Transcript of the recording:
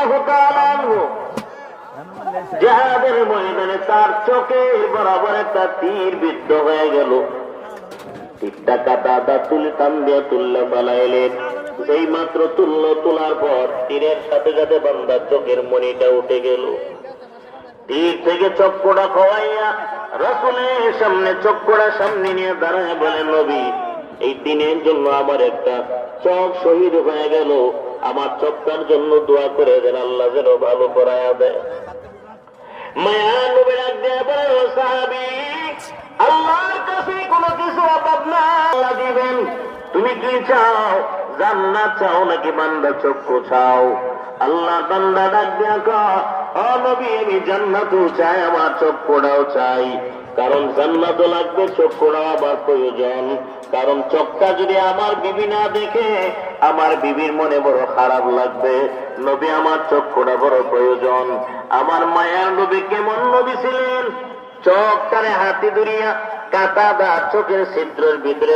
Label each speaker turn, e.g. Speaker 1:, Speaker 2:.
Speaker 1: রাদিয়াল্লাহু তাআলা আনহু জিহাদের ময়দানে তার চোখে বরাবর একটা তীর বিদ্ধ হয়ে গেল। তীরটা কাঁটা টান দিয়ে তুললে পালাইলেন। যেই মাত্র তোলার পর তীরের সাথে সাথে বান্দার চোখের মণিটা উঠে গেল। তীর থেকে চক্কড়া খোয়াইয়া রাসূলের সামনে চক্কড়া সামনে নিয়ে দাঁড়ায় বলেন, নবী, এই দিনের জন্য আমার একটা চোখ শহীদ হয়ে গেল, আমার চোখটার জন্য দোয়া করে দেন, আল্লাহ যেন ভালো করায়া দেয়। মায়া নবী ডাক দিয়ে বলে, ও সাহাবী, আল্লাহর কাছে কোনো কিছু অভাব না, আল্লাহ দিবেন। তুমি কি চাও? জান্নাত চাও নাকি বান্দা চক্ষু চাও? আল্লাহ বান্দা ডাক দিয়া কয়, ও নবী, আমি জান্নাতও চাই, আমার চক্ষুটাও চাই। কারণ জান্নাতও লাগবে, চক্ষুটাও আবার প্রয়োজন। কারণ চোখটা যদি আমার বিবি না দেখে আমার বিবির মনে বড় খারাপ লাগবে। নবী, আমার চক্ষুটা বড় প্রয়োজন। আমার মায়ার নবী কেমন নবী ছিলেন? চোখটারে হাতি ধরিয়া কাঁটা চোখের ছিদ্রের ভিতরে